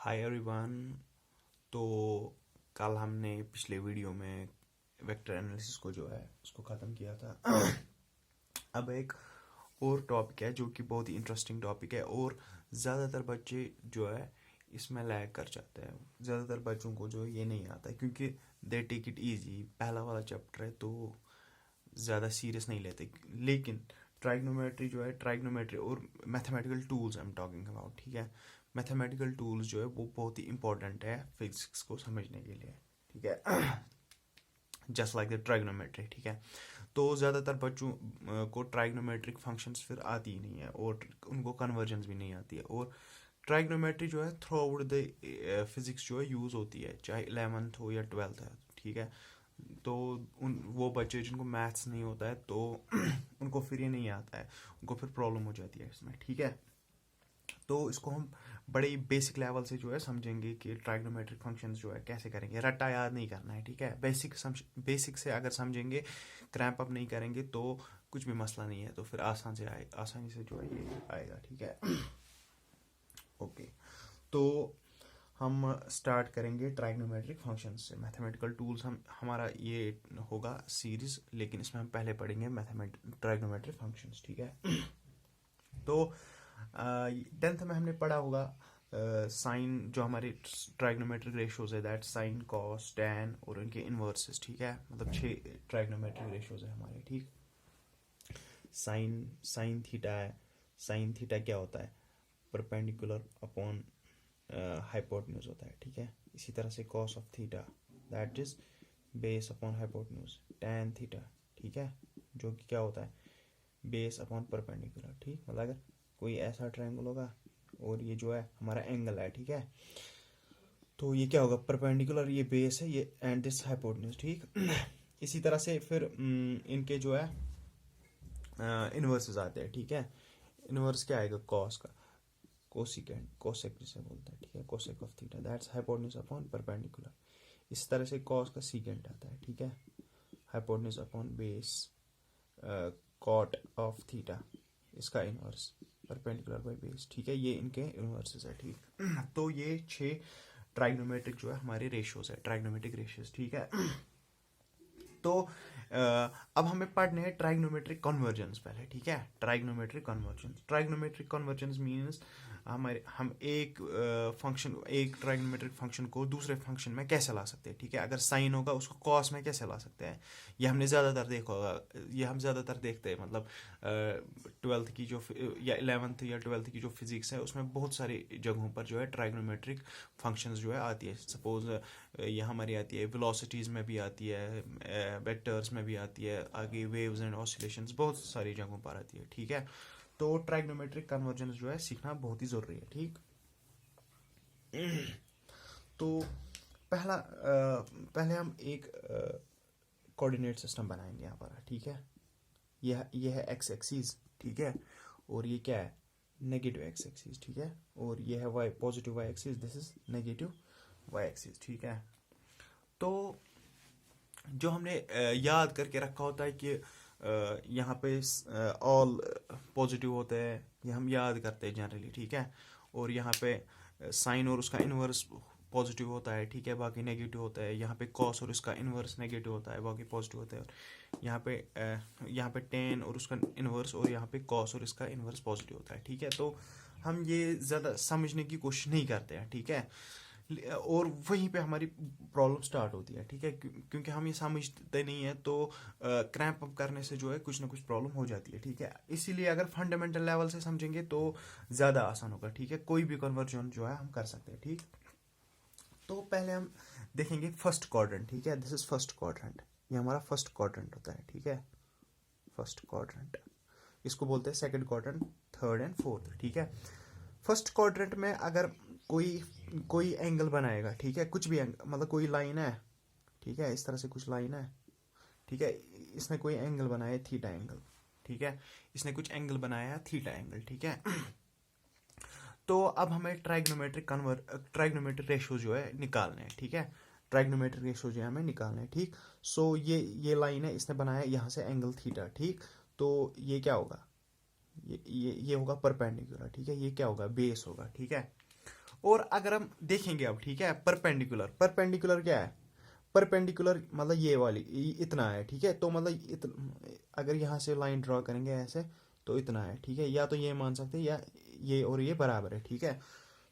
Hi everyone. तो कल हमने पिछले वीडियो में वेक्टर एनालिसिस को जो है उसको ख़त्म किया था। अब एक और टॉपिक है जो कि बहुत ही इंटरेस्टिंग टॉपिक है और ज़्यादातर बच्चे जो है इसमें लैग कर जाते हैं। ज़्यादातर बच्चों को जो ये नहीं आता है क्योंकि दे टेक इट इजी, पहला वाला चैप्टर है तो ज़्यादा सीरियस नहीं लेते। लेकिन ट्राइग्नोमेट्री जो है, ट्राइग्नोमेट्री और mathematical tools I am talking about, ठीक है। मैथमेटिकल टूल्स जो है वो बहुत ही इंपॉर्टेंट है फिजिक्स को समझने के लिए, ठीक है। जस्ट लाइक द ट्राइग्नोमेट्री, ठीक है। तो ज़्यादातर बच्चों को ट्राइग्नोमेट्रिक फंक्शंस फिर आती ही नहीं है और उनको कन्वर्जेंस भी नहीं आती है। और ट्राइग्नोमेट्री जो है थ्रू आउट द फिजिक्स जो है यूज़ होती है, चाहे 11th हो या 12th है, ठीक है। तो वो बच्चे जिनको मैथ्स नहीं होता है तो उनको फिर ये नहीं आता है, उनको फिर प्रॉब्लम हो जाती है इसमें, ठीक है। तो इसको हम बड़े बेसिक लेवल से जो है समझेंगे कि ट्राइग्नोमेट्रिक फंक्शंस जो है कैसे करेंगे। रट्टा याद नहीं करना है, ठीक है। बेसिक से अगर समझेंगे, क्रैम्प अप नहीं करेंगे तो कुछ भी मसला नहीं है, तो फिर आसानी से जो है ये आएगा, ठीक है। ओके, तो हम स्टार्ट करेंगे ट्राइग्नोमेट्रिक फंक्शंस से। मैथमेटिकल टूल्स हमारा ये होगा सीरीज, लेकिन इसमें हम पहले पढ़ेंगे ट्राइग्नोमेट्रिक फंक्शंस, ठीक है। तो 10th में हमने पढ़ा होगा साइन, जो हमारे ट्राइग्नोमेट्रिक रेशियोज है, दैट साइन, कॉस, टैन और उनके इन्वर्सेस, ठीक है। मतलब 6 ट्राइग्नोमेट्रिक रेशियोज है हमारे, ठीक। साइन साइन थीटा है। साइन थीटा क्या होता है? परपेंडिकुलर अपॉन हाइपोटेन्यूज होता है, ठीक है। इसी तरह से cos of theta, that is base upon hypotenuse. Tan theta, ठीक है, जो कि क्या होता है? बेस अपॉन परपेंडिकुलर, ठीक। मतलब अगर कोई ऐसा ट्रायंगल होगा और ये जो है हमारा एंगल है, ठीक है, तो ये क्या होगा? परपेंडिकुलर, ये बेस है, ये एंड दिस हाइपोटेन्यूज, ठीक। इसी तरह से फिर इनके जो है इन्वर्सेस आते हैं, ठीक है। इन्वर्स क्या आएगा? कॉस का, कोसिकेंड, कोसेक जिसे बोलते हैं, ठीक है। Cosec of theta, that's hypotenuse upon perpendicular. इस तरह से कॉस का सीकेंड आता है, ठीक है। Hypotenuse upon base, cot of theta, इसका इनवर्स, परपेंडिकुलर बाय बेस, ठीक है। ये इनके इनवर्सेस है, ठीक। तो ये 6 ट्राइग्नोमेट्रिक जो है हमारे रेशियोज है, ट्राइग्नोमेट्रिक रेशियोज, ठीक है। तो अब हमें पढ़ने हैं ट्राइग्नोमेट्रिक कन्वर्जेंस पहले, ठीक है। ट्राइग्नोमेट्रिक कन्वर्जेंस मींस हम एक फंक्शन, एक ट्राइग्नोमेट्रिक फंक्शन को दूसरे फंक्शन में कैसे ला सकते हैं, ठीक है। अगर साइन होगा उसको कॉस में कैसे ला सकते हैं, ये हमने ज़्यादातर देखा होगा, ये हम ज़्यादातर देखते हैं। मतलब 12th की जो या 11th या 12th की जो फिजिक्स है उसमें बहुत सारी जगहों पर जो है ट्राइग्नोमेट्रिक फंक्शंस जो है आती है। सपोज ये हमारी आती है वेलोसिटीज़ में भी आती है, वेक्टर्स में भी आती है, आगे वेव्स एंड ऑसिलेशंस, बहुत सारी जगहों पर आती है, ठीक है। तो ट्राइग्नोमेट्रिक कन्वर्जेंस जो है सीखना बहुत ही ज़रूरी है, ठीक। तो पहले हम एक कोऑर्डिनेट सिस्टम बनाएंगे यहाँ पर, ठीक है। यह है एक्स एक्सिस, ठीक है, और ये क्या है? नेगेटिव एक्स एक्सिस, ठीक है। और ये है Y, positive Y axis, this is negative Y axis, ठीक है। तो जो हमने याद करके रखा होता है कि यहाँ पे ऑल पॉजिटिव होते हैं, ये हम याद करते हैं जनरली, ठीक है। और यहाँ पे साइन और उसका इनवर्स पॉजिटिव होता है, ठीक है, बाकी नेगेटिव होता है। यहाँ पे कॉस और उसका इनवर्स नेगेटिव होता है, बाकी पॉजिटिव होता है। और यहाँ पे टेन और उसका इनवर्स, और यहाँ पे कॉस और इसका इनवर्स पॉजिटिव होता है, ठीक है। तो हम ये ज़्यादा समझने की कोशिश नहीं करते हैं, ठीक है। और वहीं पे हमारी प्रॉब्लम स्टार्ट होती है, ठीक है, क्योंकि हम ये समझते नहीं है तो क्रैम्प अप करने से जो है कुछ ना कुछ प्रॉब्लम हो जाती है, ठीक है। इसीलिए अगर फंडामेंटल लेवल से समझेंगे तो ज़्यादा आसान होगा, ठीक है। कोई भी कन्वर्जन जो है हम कर सकते हैं, ठीक। तो पहले हम देखेंगे फर्स्ट क्वाड्रेंट, ठीक है। दिस इज फर्स्ट क्वाड्रेंट, ये हमारा फर्स्ट क्वाड्रेंट होता है, ठीक है। फर्स्ट क्वाड्रेंट, इसको बोलते हैं second quadrant, third and fourth, ठीक है। फर्स्ट क्वाड्रेंट में अगर कोई एंगल बनाएगा, ठीक है, कुछ भी एंगल, मतलब कोई लाइन है, ठीक है, इस तरह से कुछ लाइन है, ठीक है। इसने कोई एंगल बनाया है, थीटा एंगल, ठीक है। इसने कुछ एंगल बनाया है, थीटा एंगल, ठीक है। तो अब हमें ट्राइग्नोमेट्रिक रेशियो जो है निकालने हैं, ठीक है। ट्राइग्नोमेट्रिक रेशियो जो है हमें निकालने हैं, ठीक। सो ये लाइन है, इसने बनाया यहाँ से एंगल थीटा, ठीक। तो ये क्या होगा? ये होगा परपेंडिकुलर, ठीक है। ये क्या होगा? बेस होगा, ठीक है। और अगर हम देखेंगे अब, ठीक है, परपेंडिकुलर, परपेंडिकुलर क्या है, परपेंडिकुलर मतलब ये वाली इतना है, ठीक है, तो मतलब अगर यहाँ से लाइन ड्रॉ करेंगे ऐसे तो इतना है, ठीक है, या तो ये मान सकते हैं या ये और ये बराबर है, ठीक है,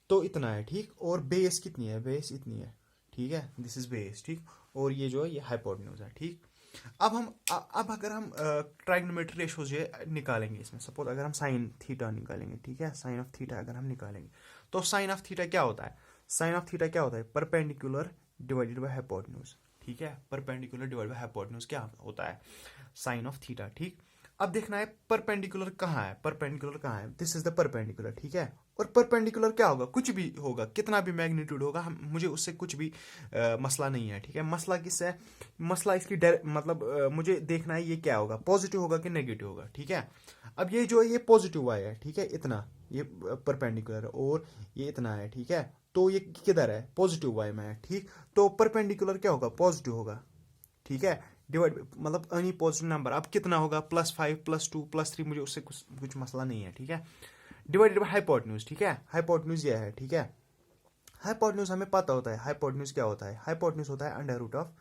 तो इतना है, ठीक, और बेस कितनी है, बेस इतनी है, ठीक है, दिस इज बेस, ठीक, और ये जो है ये हाइपोटेन्यूज है, ठीक। अब अगर हम ट्राइगोनोमेट्री रेशोज ये निकालेंगे इसमें, सपोज अगर हम साइन थीटा निकालेंगे, ठीक है, साइन ऑफ थीटा अगर हम निकालेंगे तो साइन ऑफ थीटा क्या होता है, साइन ऑफ थीटा क्या होता है, परपेंडिकुलर डिवाइडेड बाय हाइपोटेन्यूज, ठीक है, परपेंडिकुलर डिवाइडेड बाय हाइपोटेन्यूज क्या होता है, साइन ऑफ थीटा, ठीक। अब देखना है परपेंडिकुलर कहाँ है, परपेंडिकुलर कहाँ है, दिस इज द परपेंडिकुलर, ठीक है, और परपेंडिकुलर क्या होगा, कुछ भी होगा, कितना भी मैग्नीट्यूड होगा, मुझे उससे कुछ भी मसला नहीं है, ठीक है, मसला किससे है, मसला इसकी मतलब मुझे देखना है ये क्या होगा, पॉजिटिव होगा कि नेगेटिव होगा, ठीक है। अब ये जो है ये पॉजिटिव वाई है, ठीक है, इतना ये परपेंडिकुलर है और ये इतना है, ठीक है, तो ये किधर है, पॉजिटिव वाई में है, ठीक, तो परपेंडिकुलर क्या होगा, पॉजिटिव होगा, ठीक है, डिवाइड मतलब एनी पॉजिटिव नंबर, अब कितना होगा, +5 +2 +3, मुझे उससे कुछ मसला नहीं है, ठीक है, डिवाइडेड बाय हाइपोटेन्यूज, ठीक है, हाइपोटेन्यूज ये है, ठीक है, हाइपोटेन्यूज हमें पता होता है, हाइपोटेन्यूज क्या होता है, हाइपोटेन्यूज होता है under root of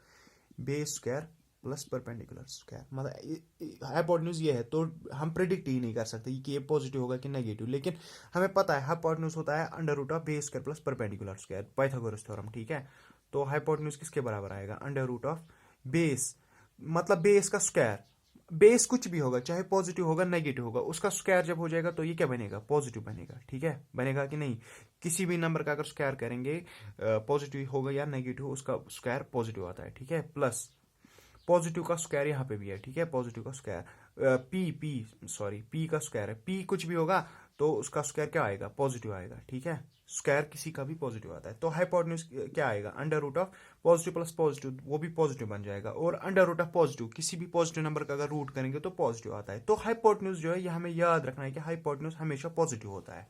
base square plus perpendicular square, मतलब हाइपोटेन्यूज ये है, तो हम प्रिडिक्ट ही नहीं कर सकते कि ये पॉजिटिव होगा कि नेगेटिव, लेकिन हमें पता है हाइपोटेन्यूज होता है under root of base square plus perpendicular square, Pythagoras theorem, ठीक है, तो हाइपोटेन्यूज किसके बराबर आएगा, अंडर रूट ऑफ बेस मतलब बेस का स्क्वायर, बेस कुछ भी होगा, चाहे पॉजिटिव होगा नेगेटिव होगा, उसका स्क्वायर जब हो जाएगा तो ये क्या बनेगा, पॉजिटिव बनेगा, ठीक है, बनेगा कि नहीं, किसी भी नंबर का अगर स्क्वायर करेंगे पॉजिटिव होगा या नेगेटिव, उसका स्क्वायर पॉजिटिव आता है, ठीक है, प्लस पॉजिटिव का स्क्वायर यहाँ पे भी है, ठीक है, पॉजिटिव का स्क्वायर पी का स्क्वायर है, पी कुछ भी होगा तो उसका स्क्वायर क्या आएगा, पॉजिटिव आएगा, ठीक है, स्क्वायर किसी का भी पॉजिटिव आता है, तो हाइपोटेन्यूज क्या आएगा, under root of positive plus positive, वो भी पॉजिटिव बन जाएगा, और अंडर रूट ऑफ पॉजिटिव किसी भी पॉजिटिव नंबर का अगर रूट करेंगे तो पॉजिटिव आता है, तो हाइपोटेन्यूज जो है ये हमें याद रखना है कि हाइपोटेन्यूज हमेशा पॉजिटिव होता है,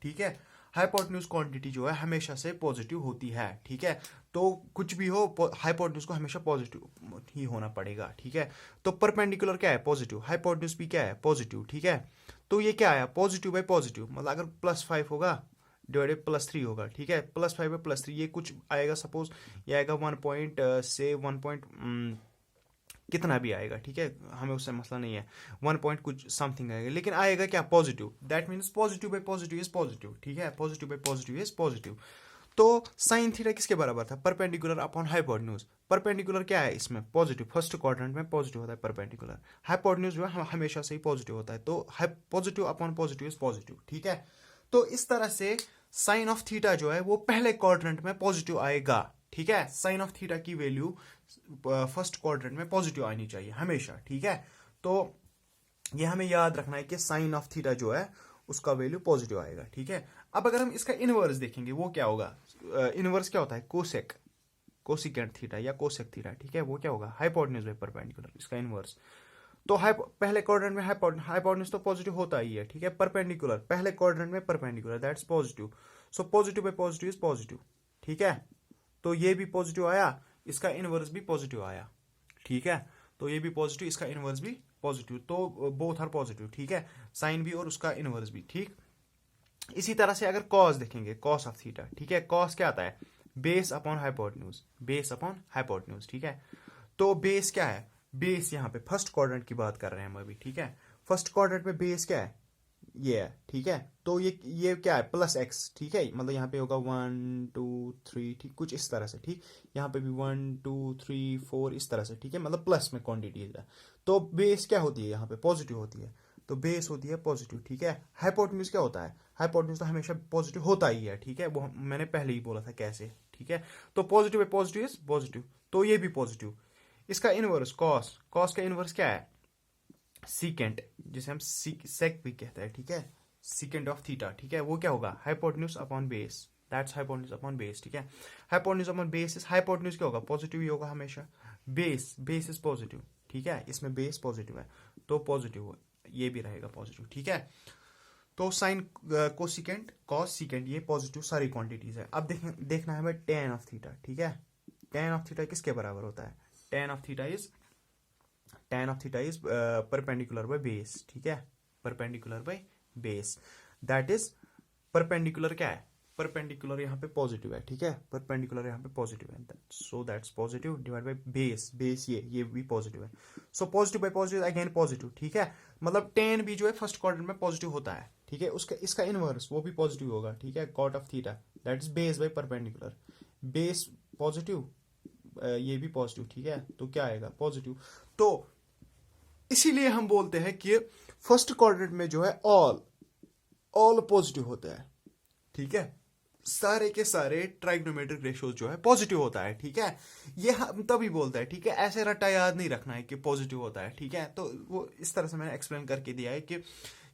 ठीक है, हाइपोटेन्यूज क्वांटिटी जो है हमेशा से पॉजिटिव होती है, ठीक है, तो कुछ भी हो हाइपोटेन्यूज को हमेशा पॉजिटिव ही होना पड़ेगा, ठीक है, तो परपेंडिकुलर क्या है, पॉजिटिव, हाइपोटेन्यूज भी क्या है, पॉजिटिव, ठीक है, तो ये क्या आया, पॉजिटिव बाई पॉजिटिव, मतलब अगर +5 होगा डिवाइडेड +3 होगा, ठीक है, +5 बाई +3 ये कुछ आएगा, सपोज ये आएगा 1 कितना भी आएगा, ठीक है, हमें उससे मसला नहीं है, 1 पॉइंट कुछ समथिंग आएगा, लेकिन आएगा क्या, positive, that means positive by positive is positive, ठीक है, positive by positive is positive, तो साइन थीटा किसके बराबर था, परपेंडिकुलर अपॉन हाइपोटेन्यूज, परपेंडिकुलर क्या है इसमें, पॉजिटिव, फर्स्ट क्वाड्रेंट में पॉजिटिव होता है परपेंडिकुलर, हाइपोटेन्यूज जो है हमेशा से ही पॉजिटिव होता है, तो positive upon positive is positive, ठीक है, तो इस तरह से साइन ऑफ थीटा जो है वो पहले क्वाड्रेंट में पॉजिटिव आएगा, ठीक है, साइन ऑफ थीटा की वैल्यू फर्स्ट क्वाड्रेंट में पॉजिटिव आनी चाहिए हमेशा, ठीक है, तो ये हमें याद रखना है कि साइन ऑफ थीटा जो है उसका वैल्यू पॉजिटिव आएगा, ठीक है। अब अगर हम इसका इनवर्स देखेंगे वो क्या होगा, इनवर्स क्या होता है, कोसेक, कोसिकेंट थीटा या कोसेक थीटा, ठीक है, वो क्या होगा, हाइपोटेन्यूज बाई परपेंडिकुलर, इसका इनवर्स, तो पहले क्वाड्रेंट में हाइपोटेन्यूज तो पॉजिटिव होता ही है, ठीक है, परपेंडिकुलर पहले क्वाड्रेंट में perpendicular, that's positive, so positive by positive is positive, ठीक है, तो ये भी पॉजिटिव आया, इसका इनवर्स भी पॉजिटिव आया, ठीक है, तो ये भी पॉजिटिव, इसका इनवर्स भी पॉजिटिव, तो बोथ आर पॉजिटिव, ठीक है, साइन भी और उसका इनवर्स भी, ठीक। इसी तरह से अगर कॉस देखेंगे, कॉस ऑफ थीटा, ठीक है, कॉस क्या आता है, base upon hypotenuse, base upon hypotenuse, ठीक है, तो बेस क्या है, बेस यहाँ पे फर्स्ट क्वाड्रेंट की बात कर रहे हैं हम अभी, ठीक है, फर्स्ट क्वाड्रेंट में बेस क्या है, ये है, ठीक है, तो ये क्या है, +x, ठीक है, मतलब यहाँ पे होगा 1 2 3, ठीक, कुछ इस तरह से, ठीक, यहाँ पे भी 1 2 3 4 इस तरह से, ठीक है, मतलब प्लस में क्वांटिटी है, तो बेस क्या होती है यहाँ पे, पॉजिटिव होती है, तो बेस होती है पॉजिटिव, ठीक है, हाइपोटेन्यूज क्या होता है, हाइपोटेन्यूज तो हमेशा पॉजिटिव होता ही है, ठीक है, वो मैंने पहले ही बोला था कैसे, ठीक है, तो पॉजिटिव है पॉजिटिव इज पॉजिटिव, तो ये भी पॉजिटिव, इसका इनवर्स कॉस, कॉस का इनवर्स क्या है, सीकेंट, जिसे हम सेक भी कहते हैं, ठीक है, सीकेंट ऑफ थीटा, ठीक है, वो क्या होगा, hypotenuse upon base, that's hypotenuse upon base, ठीक है, hypotenuse upon base is, hypotenuse क्या होगा, पॉजिटिव ही होगा हमेशा, बेस बेस इज पॉजिटिव, ठीक है, इसमें बेस पॉजिटिव है तो पॉजिटिव ये भी रहेगा पॉजिटिव, ठीक है, तो साइन कोसिकेंट कॉस सीकेंट ये पॉजिटिव सारी क्वांटिटीज है। अब देखना है हमें टेन ऑफ थीटा, ठीक है, टेन ऑफ थीटा किसके बराबर होता है, ten of theta is perpendicular by base, ठीक है, perpendicular by base, that is perpendicular क्या है, परपेंडिकुलर यहाँ पे पॉजिटिव है, ठीक है, परपेंडिकुलर यहाँ पे पॉजिटिव है, so that's positive divide by base, base ये भी पॉजिटिव है, so positive bye positive again positive, ठीक है, मतलब tan भी जो है फर्स्ट क्वाड्रेंट में पॉजिटिव होता है, ठीक है, उसका इसका इनवर्स वो भी पॉजिटिव होगा, ठीक है, cot of theta that is base by perpendicular, base positive ये भी पॉजिटिव, ठीक है, तो क्या आएगा पॉजिटिव। तो इसीलिए हम बोलते हैं कि फर्स्ट क्वाड्रेंट में जो है ऑल पॉजिटिव होता है, ठीक है, सारे के सारे ट्राइग्नोमेट्रिक रेशियोज जो है पॉजिटिव होता है, ठीक है, ये हम तभी बोलते हैं, ठीक है, ऐसे रट्टा याद नहीं रखना है कि पॉजिटिव होता है, ठीक है, तो वो इस तरह से मैंने एक्सप्लेन करके दिया है कि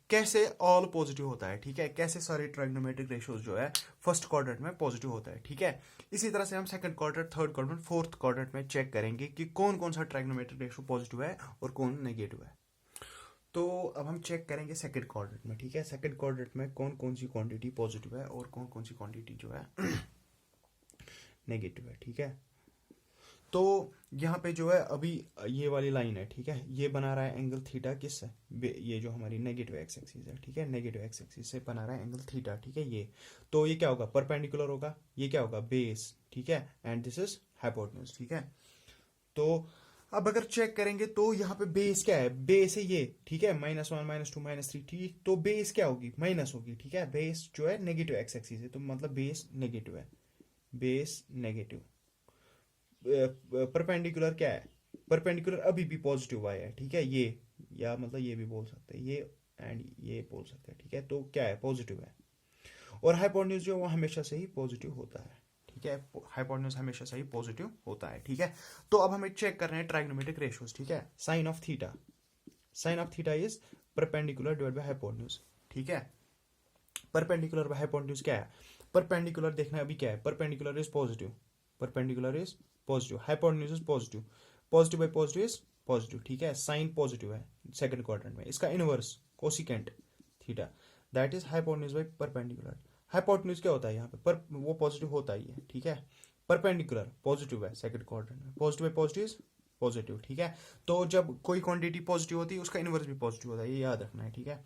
कैसे ऑल पॉजिटिव होता है, ठीक है, कैसे सारे ट्राइग्नोमेट्रिक रेशियोज जो है फर्स्ट क्वाड्रेंट में पॉजिटिव होता है, ठीक है। इसी तरह से हम second quadrant, third quadrant, fourth quadrant में चेक करेंगे कि कौन कौन सा ट्राइग्नोमेट्रिक रेशियो पॉजिटिव है और कौन नेगेटिव है। तो अब हम चेक करेंगे सेकंड क्वाड्रेंट में, ठीक है, सेकंड क्वाड्रेंट में कौन कौन सी क्वांटिटी पॉजिटिव है और कौन कौन सी क्वांटिटी जो है नेगेटिव है, ठीक है। तो यहाँ पे जो है अभी ये वाली लाइन है, ठीक है, ये बना रहा है एंगल थीटा किससे, ये जो हमारी नेगेटिव एक्स एक्सिस है, ठीक है, नेगेटिव एक्स एक्सिस से बना रहा है एंगल थीटा, ठीक है, ये तो ये क्या होगा परपेंडिकुलर होगा, ये क्या होगा बेस, ठीक है, एंड दिस इज हाइपोटेन्यूज, ठीक है। तो अब अगर चेक करेंगे तो यहाँ पे बेस क्या है, बेस है ये, ठीक है, -1 -2 -3, ठीक, तो बेस क्या होगी माइनस होगी, ठीक है, बेस जो है नेगेटिव एक्स एक्सिस है, तो मतलब बेस नेगेटिव है, बेस नेगेटिव। परपेंडिकुलर क्या है, परपेंडिकुलर अभी भी पॉजिटिव वाई है, ठीक है, ये या मतलब ये भी बोल सकते हैं, ये एंड ये बोल सकते हैं, ठीक है, तो क्या है पॉजिटिव है, और हाइपोटेन्यूज जो वो हमेशा से ही पॉजिटिव होता है, ठीक है, हाइपोटेन्यूज हमेशा से ही पॉजिटिव होता है, ठीक है। तो अब हमें चेक कर रहे हैं ट्राइग्नोमेट्रिक रेशियोज, ठीक है, sine of theta is perpendicular divide by hypotenuse, ठीक है, परपेंडिकुलर बाय हाइपोटेन्यूज क्या है, परपेंडिकुलर देखना अभी क्या है, perpendicular is positive, perpendicular is positive, hypotenuse is positive, positive bye positive is positive, ठीक है, साइन पॉजिटिव है सेकंड क्वाड्रेंट में, इसका inverse cosecant theta that is hypotenuse by perpendicular, hypotenuse क्या होता है यहाँ पे पर वो पॉजिटिव होता ही है, ठीक है, परपेंडिकुलर पॉजिटिव है सेकंड क्वाड्रेंट में, positive bye positive is positive, ठीक है, तो जब कोई क्वांटिटी पॉजिटिव होती है उसका इनवर्स भी पॉजिटिव होता है, ये याद रखना है, ठीक है,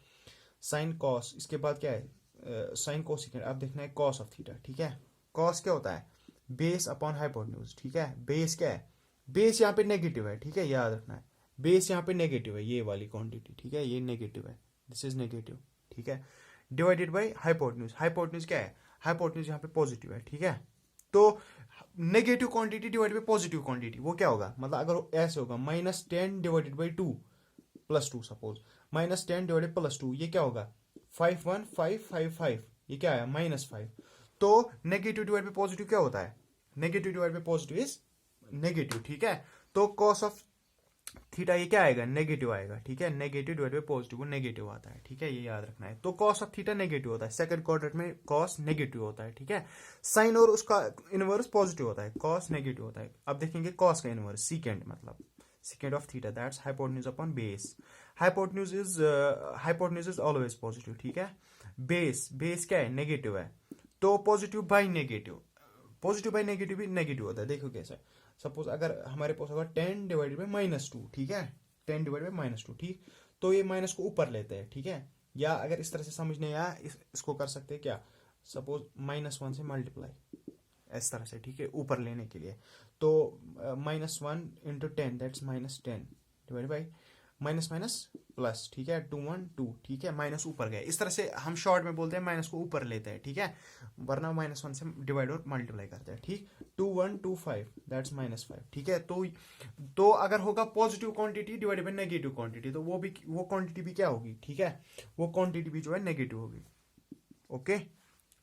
साइन कॉस, इसके बाद क्या है साइन कोसिकेंट, अब देखना है कॉस ऑफ थीटा, ठीक है, कॉस क्या होता है बेस अपॉन हाइपोटेन्यूज, ठीक है, बेस क्या है, बेस यहाँ पे नेगेटिव है, ठीक है, याद रखना है, बेस यहाँ पे नेगेटिव है, ये वाली क्वांटिटी, ठीक है, ये नेगेटिव है, दिस इज नेगेटिव, ठीक है, डिवाइडेड बाय हाइपोटेन्यूज, हाइपोटेन्यूज क्या है, हाइपोटेन्यूज यहाँ पे पॉजिटिव है, ठीक है, तो negative quantity divide by positive quantity वो क्या होगा, मतलब अगर ऐसे होगा -10 डिवाइडेड बाई 2 +2 सपोज, -10 डिवाइडेड +2 ये क्या होगा 51555, ये क्या है -5, तो नेगेटिव डिवाइड बाय पॉजिटिव क्या होता है, negative divide by positive is negative, ठीक है, तो कॉस ऑफ थीटा ये क्या आएगा नेगेटिव आएगा, ठीक है, नेगेटिव डिवाइड बाय पॉजिटिव वो नेगेटिव आता है, ठीक है, ये याद रखना है, तो कॉस ऑफ थीटा नेगेटिव होता है सेकंड क्वाड्रेंट में, कॉस नेगेटिव होता है, ठीक है, साइन और उसका इनवर्स पॉजिटिव होता है, कॉस नेगेटिव होता है, अब देखेंगे कॉस का इनवर्स सीकेंड, मतलब secant of theta that's hypotenuse upon base, hypotenuse is always positive, ठीक है, बेस क्या है नेगेटिव है, तो पॉजिटिव बाई नेगेटिव भी नेगेटिव होता है, देखो कैसे, सपोज अगर हमारे पास होगा 10 डिवाइडेड बाई -2, ठीक है, 10 डिवाइडेड बाई -2, ठीक, तो ये माइनस को ऊपर लेते हैं, ठीक है, या अगर इस तरह से समझने या इसको कर सकते हैं क्या, सपोज -1 से मल्टीप्लाई इस तरह से, ठीक है, ऊपर लेने के लिए, तो -1 × 10 that's -10 divide by minus plus, ठीक है, 2 1 2, ठीक है, माइनस ऊपर गए, इस तरह से हम शॉर्ट में बोलते हैं माइनस को ऊपर लेते हैं, ठीक है, वरना -1 से डिवाइड और मल्टीप्लाई करते हैं, ठीक, 2 1 2 5 दैट्स -5, ठीक है, तो अगर होगा positive quantity divide by negative quantity, तो वो क्वांटिटी भी क्या होगी, ठीक है, वो क्वांटिटी भी जो है नेगेटिव होगी, ओके,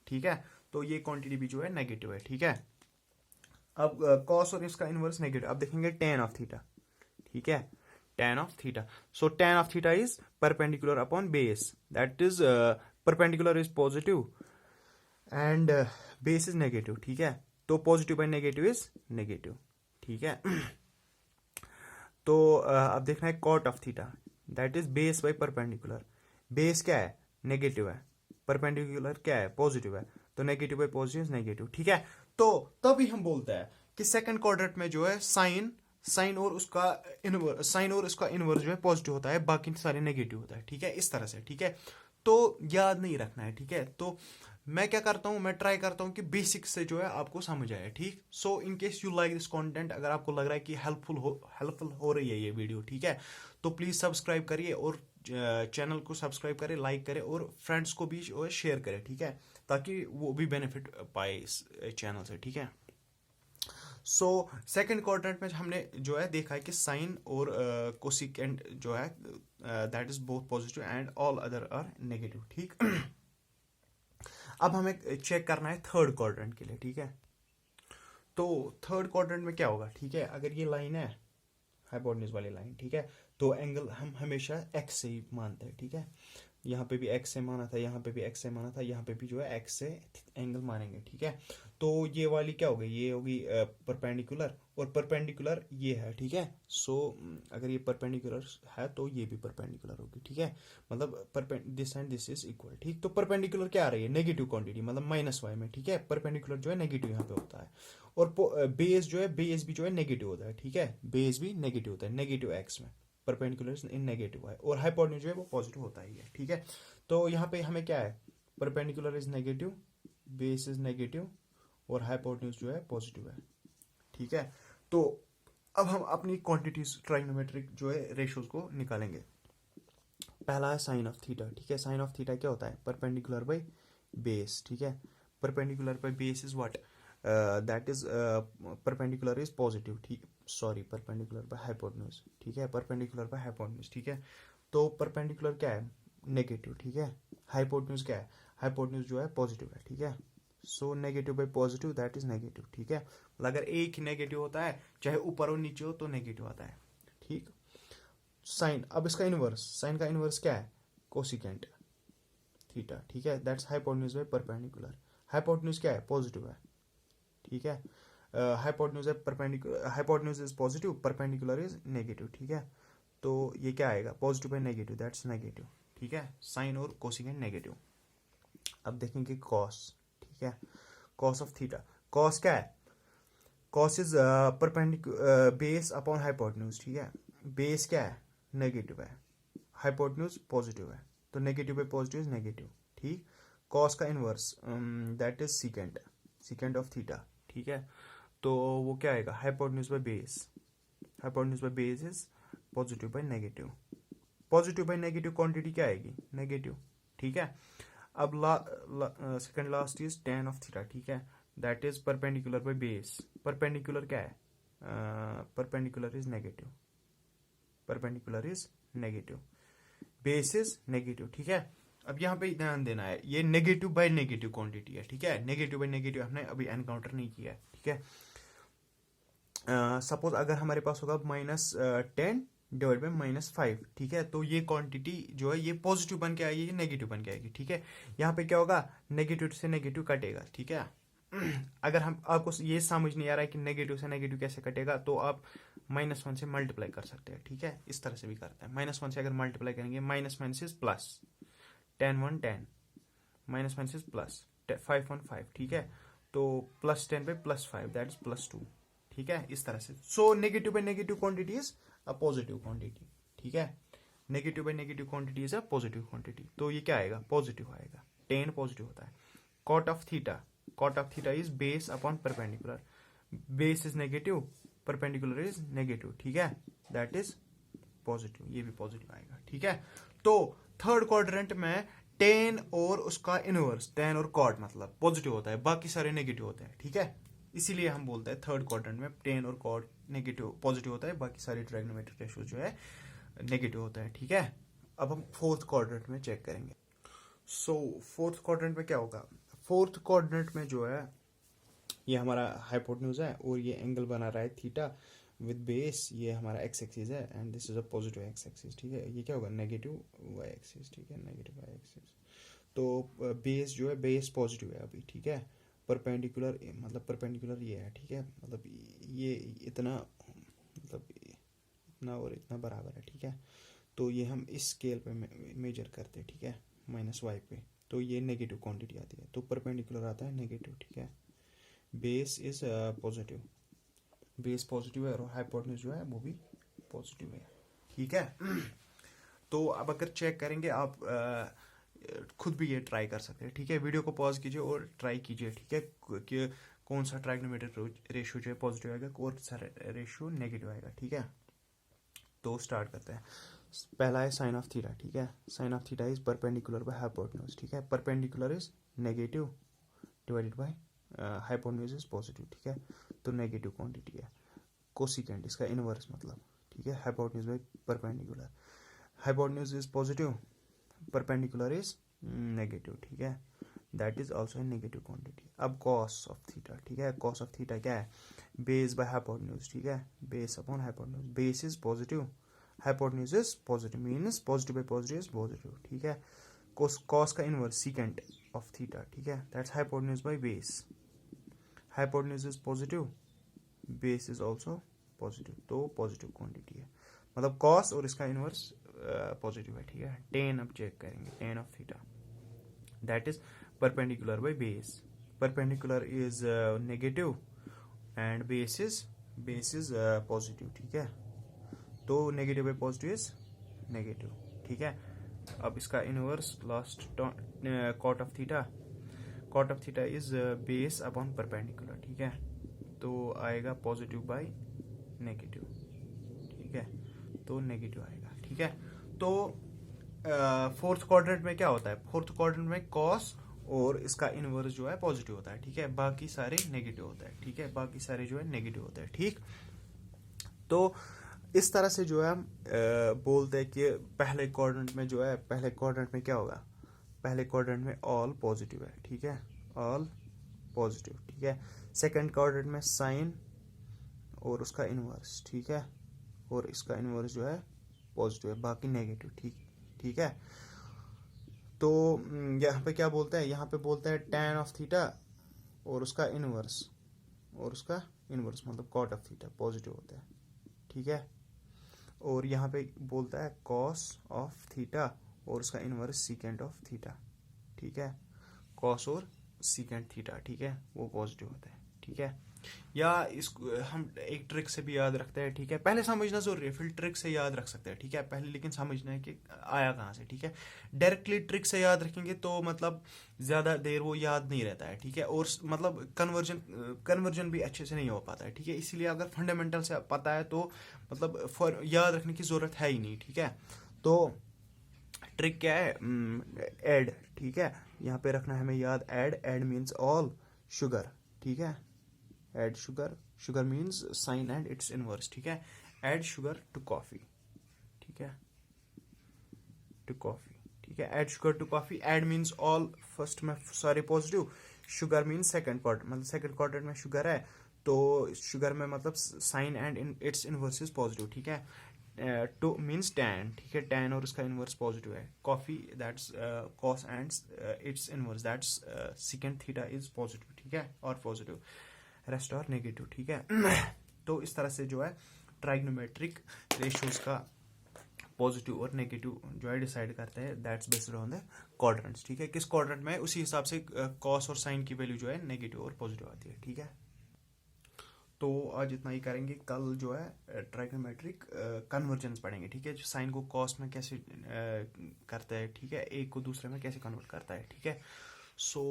ठीक है, तो ये क्वांटिटी भी जो है नेगेटिव है, ठीक है। अब कॉस और इसका इनवर्स नेगेटिव, अब देखेंगे tan ऑफ थीटा, ठीक है, tan of theta, so tan of theta is perpendicular upon base, that is perpendicular is positive and base is negative, ठीक है, तो positive by negative is negative, ठीक है, तो अब देखना है cot of theta, that is base by perpendicular, base क्या है नेगेटिव है, परपेंडिकुलर क्या है पॉजिटिव है, तो negative by positive is negative, ठीक है, तो तभी हम बोलते हैं कि सेकंड क्वाड्रेंट में जो है साइन और उसका इनवर्स जो है पॉजिटिव होता है, बाकी सारे नेगेटिव होता है, ठीक है, इस तरह से, ठीक है, तो याद नहीं रखना है, ठीक है, तो मैं क्या करता हूँ, मैं ट्राई करता हूँ कि बेसिक से जो है आपको समझ आए, ठीक। So in case you like this content, अगर आपको लग रहा है कि हेल्पफुल हो रही है ये वीडियो, ठीक है, तो प्लीज़ सब्सक्राइब करिए और चैनल को सब्सक्राइब करें, लाइक करें और फ्रेंड्स को भी शेयर करें, ठीक है, ताकि वो भी बेनिफिट पाए इस चैनल से, ठीक है। सो सेकंड क्वाड्रेंट में हमने जो है देखा है कि साइन और कोसिकेंट जो है that is both positive and all other are negative, ठीक। अब हमें चेक करना है थर्ड क्वाड्रेंट के लिए, ठीक है। तो थर्ड क्वाड्रेंट में क्या होगा, ठीक है, अगर ये लाइन है हाइपोटेन्यूज वाली लाइन, ठीक है, तो एंगल हम हमेशा एक्स से ही मानते हैं, ठीक है। यहाँ पे भी एक्स से माना था, यहाँ पे भी एक्स से माना था, यहाँ पे भी जो है एक्स से एंगल मानेंगे, ठीक है। तो ये वाली क्या होगी, ये होगी परपेंडिकुलर, और परपेंडिकुलर ये है, ठीक है। सो अगर ये परपेंडिकुलर है तो ये भी परपेंडिकुलर होगी, ठीक है, मतलब this and this is equal, ठीक। तो परपेंडिकुलर क्या आ रही है, नेगेटिव क्वांटिटी, मतलब माइनस वाई में, ठीक है। परपेंडिकुलर जो है नेगेटिव यहाँ पे होता है, और बेस जो है, बेस भी जो है नेगेटिव होता है, ठीक है, बेस भी नेगेटिव होता है, नेगेटिव एक्स में, परपेंडिकुलर इन नेगेटिव है, और हाइपोटेन्यूज जो है वो पॉजिटिव होता ही है, ठीक है। तो यहाँ पे हमें क्या है, perpendicular is negative, base is negative, और हाइपोटेन्यूज जो है पॉजिटिव है, ठीक है। तो अब हम अपनी क्वांटिटीज ट्राइगोनोमेट्रिक जो है रेशियोज को निकालेंगे। पहला है साइन ऑफ थीटा, ठीक है। साइन ऑफ थीटा क्या होता है, परपेंडिकुलर बाई बेस, ठीक है। Perpendicular by base is what, that is perpendicular is positive, ठीक, सॉरी, परपेंडिकुलर बाय हाइपोटेन्यूज, ठीक है, परपेंडिकुलर बाय हाइपोटेन्यूज, ठीक है। तो परपेंडिकुलर क्या है, नेगेटिव, ठीक है। हाइपोटेन्यूज क्या है, हाइपोटेन्यूज जो है पॉजिटिव है, ठीक है। So negative by positive that is negative, ठीक है। अगर एक ही नेगेटिव होता है, चाहे ऊपर और नीचे हो, तो नेगेटिव आता है, ठीक। साइन, अब इसका इनवर्स, साइन का इनवर्स क्या है, कोसिकेंट थीटा, ठीक है, that's hypotenuse by perpendicular. Hypotenuse क्या है, पॉजिटिव है, ठीक है। हाइपोटेन्यूज है perpendicular, hypotenuse is positive, perpendicular is negative, ठीक है। तो ये क्या आएगा, positive by negative, that's negative, ठीक है। साइन और कोसिकेंट नेगेटिव। अब देखेंगे कॉस, ठीक है, कॉस ऑफ थीटा। कॉस क्या है, cos is perpendicular base upon hypotenuse, ठीक है। बेस क्या है, नेगेटिव है, हाइपोटेन्यूज पॉजिटिव है, तो negative by positive is negative, ठीक। कॉस का inverse that is secant, secant of theta, ठीक है। तो वो क्या आएगा, hypotenuse by base, hypotenuse by base is positive by negative, positive by negative quantity क्या आएगी, नेगेटिव, ठीक है। अब second last is tan of theta, ठीक है, that is perpendicular by base. Perpendicular क्या है, perpendicular is negative, perpendicular is negative, base is negative, ठीक है। अब यहाँ पे ध्यान देना है, ये नेगेटिव बाय नेगेटिव क्वांटिटी है, ठीक है। नेगेटिव बाय नेगेटिव हमने अभी एनकाउंटर नहीं किया है, ठीक है। सपोज अगर हमारे पास होगा -10 डिवाइड बाई -5, ठीक है, तो ये क्वांटिटी जो है ये पॉजिटिव बन के आएगी, ये नेगेटिव बन के आएगी, ठीक है। यहाँ पे क्या होगा, नेगेटिव से नेगेटिव कटेगा, ठीक है। अगर हम आपको ये समझ नहीं आ रहा है कि नेगेटिव से नेगेटिव कैसे कटेगा, तो आप -1 से मल्टीप्लाई कर सकते हैं, ठीक है, इस तरह से भी करते हैं। -1 से अगर मल्टीप्लाई करेंगे, -1 से प्लस 10 1 10, -1 से प्लस 5 1 5, ठीक है। तो +10 पे +5 दैट इज +2, ठीक है, इस तरह से। So negative by negative quantity is a positive quantity, ठीक है। Negative by negative quantity is a positive quantity, तो ये क्या आएगा, पॉजिटिव आएगा, tan पॉजिटिव होता है। Cot of theta, cot of theta is base upon perpendicular, base is negative, perpendicular is negative, ठीक है, दैट इज पॉजिटिव, ये भी पॉजिटिव आएगा, ठीक है। तो थर्ड क्वाड्रेंट में टेन और उसका इनवर्स, टेन और कॉट मतलब पॉजिटिव होता है, बाकी सारे नेगेटिव होते हैं, ठीक है। इसीलिए हम बोलते हैं थर्ड क्वाड्रेंट में टेन और कॉट नेगेटिव पॉजिटिव होता है, बाकी सारे ट्राइगोनोमेट्रिक रेशियो जो है नेगेटिव होता है, ठीक है। अब हम फोर्थ क्वाड्रेंट में चेक करेंगे। सो फोर्थ क्वाड्रेंट में क्या होगा, फोर्थ क्वाड्रेंट में जो है ये हमारा हाइपोटेन्यूज है और ये एंगल बना रहा है थीटा विद बेस, ये हमारा एक्स एक्सिस है and this is a positive x axis, ठीक है। ये क्या होगा, नेगेटिव वाई एक्सिस, ठीक है, नेगेटिव वाई एक्सिस। तो बेस जो है, बेस पॉजिटिव है अभी, ठीक है। परपेंडिकुलर मतलब परपेंडिकुलर ये है, ठीक है, मतलब ये इतना, मतलब इतना और इतना बराबर है, ठीक है। तो ये हम इस स्केल पे मेजर करते हैं, ठीक है, -y पे, तो ये नेगेटिव क्वांटिटी आती है, तो परपेंडिकुलर आता है नेगेटिव, ठीक है। Base is positive, base positive है और हाइपोटेन्यूज जो है वो भी पॉजिटिव है, ठीक है। तो अब अगर चेक करेंगे आप खुद भी ये ट्राई कर सकते हैं, ठीक है। वीडियो को पॉज कीजिए और ट्राई कीजिए, ठीक है, कि कौन सा ट्राइग्नोमेट्रिक रेशियो जो है पॉजिटिव आएगा, कौन सा रेशियो नेगेटिव आएगा, ठीक है। तो स्टार्ट करते हैं। पहला है साइन ऑफ थीटा, ठीक है। Sine of theta is perpendicular by hypotenuse, ठीक है। Perpendicular is negative divided by hypotenuse is positive, ठीक है। तो नेगेटिव क्वांटिटी है। कोसिकेंट इसका इनवर्स मतलब, ठीक है, hypotenuse by perpendicular. Hypotenuse is positive, perpendicular is negative, ठीक है। That is also negative quantity. अब कॉस ऑफ थीटा, ठीक है। कॉस ऑफ थीटा क्या है, बेस बाय हाइपोटेन्यूज, ठीक है, base upon hypotenuse. Base is positive, hypotenuse is positive, means positive bye positive is positive, ठीक है। कॉस का इनवर्स सीकेंट ऑफ थीटा, ठीक है, that's hypotenuse by base. Hypotenuse is positive, base is also positive, तो positive quantity है। मतलब cos और इसका इनवर्स पॉजिटिव है, ठीक है। टेन अब चेक करेंगे, tan of theta that is perpendicular by base. Perpendicular is negative and base is positive, ठीक है। तो negative by positive is negative, ठीक है। अब इसका inverse last cot of theta, cot of theta is base upon perpendicular, ठीक है। तो आएगा पॉजिटिव बाय नेगेटिव, ठीक है, तो नेगेटिव आएगा, ठीक है। तो फोर्थ क्वाड्रेंट में क्या होता है, फोर्थ क्वाड्रेंट में कॉस और इसका इनवर्स जो है पॉजिटिव होता है, ठीक है, बाकी सारे नेगेटिव होता है, ठीक है, बाकी सारे जो है नेगेटिव होता है, ठीक। तो इस तरह से जो है हम बोलते हैं कि पहले क्वाड्रेंट में जो है, पहले क्वाड्रेंट में क्या होगा, पहले क्वाड्रेंट में ऑल पॉजिटिव है, ठीक है, ऑल पॉजिटिव, ठीक है। सेकंड क्वाड्रेंट में साइन और उसका इनवर्स, ठीक है, और इसका इनवर्स जो है पॉजिटिव है, बाकी नेगेटिव, ठीक है। तो यहाँ पे क्या बोलता है, यहाँ पे बोलता है tan ऑफ थीटा और उसका इनवर्स, और उसका इनवर्स मतलब कॉट ऑफ थीटा पॉजिटिव होता है, ठीक है। और यहाँ पे बोलता है cos ऑफ थीटा और उसका इनवर्स सीकेंट ऑफ थीटा, ठीक है। cos और सीकेंट थीटा, ठीक है, वो पॉजिटिव होता है, ठीक है। या इसको हम एक ट्रिक से भी याद रखते हैं, ठीक है। पहले समझना जरूरी है, फिर ट्रिक से याद रख सकते हैं, ठीक है। पहले लेकिन समझना है कि आया कहाँ से, ठीक है। डायरेक्टली ट्रिक से याद रखेंगे तो मतलब ज़्यादा देर वो याद नहीं रहता है, ठीक है। और मतलब कन्वर्जन भी अच्छे से नहीं हो पाता है, ठीक है। इसीलिए अगर फंडामेंटल से पता है तो मतलब फॉर याद रखने की ज़रूरत है ही नहीं, ठीक है। तो ट्रिक क्या है, ऐड, ठीक है, यहाँ पे रखना है हमें याद, ऐड मीन्स ऑल शुगर, ठीक है। Add sugar, sugar means sign and its inverse, ठीक है। ऐड शुगर टू कॉफी, ठीक है, टू कॉफी, ठीक है। Add sugar to coffee, add means all first में सारे positive, sugar means second quadrant, मतलब सेकंड क्वाड्रेंट में शुगर है तो शुगर में मतलब sine and its inverse is positive, ठीक है। टू मीन्स टैन, ठीक है, टैन और उसका इनवर्स पॉजिटिव है। Coffee that's cos and its inverse that's second theta is positive, ठीक है, और पॉजिटिव, रेस्ट और नेगेटिव, ठीक है। तो इस तरह से जो है ट्राइग्नोमेट्रिक रेशियोज का पॉजिटिव और नेगेटिव जो है डिसाइड करते हैं, that's based on the quadrants, ठीक है। किस क्वाड्रेंट में उसी हिसाब से कॉस और साइन की वैल्यू जो है नेगेटिव और पॉजिटिव आती है, ठीक है। तो आज इतना ही करेंगे, कल जो है ट्राइग्नोमेट्रिक कन्वर्जेंस पढ़ेंगे, ठीक है, जो साइन को कॉस में कैसे करता है, ठीक है, एक को दूसरे में कैसे कन्वर्ट करता है, ठीक है। सो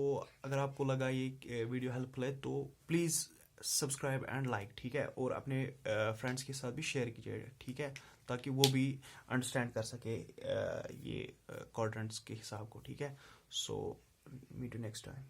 अगर आपको लगा ये वीडियो हेल्पफुल है तो प्लीज़ सब्सक्राइब एंड लाइक, ठीक है, और अपने फ्रेंड्स के साथ भी शेयर कीजिए, ठीक है, ताकि वो भी अंडरस्टैंड कर सके ये क्वाड्रेंट्स के हिसाब को, ठीक है। So meet you next time.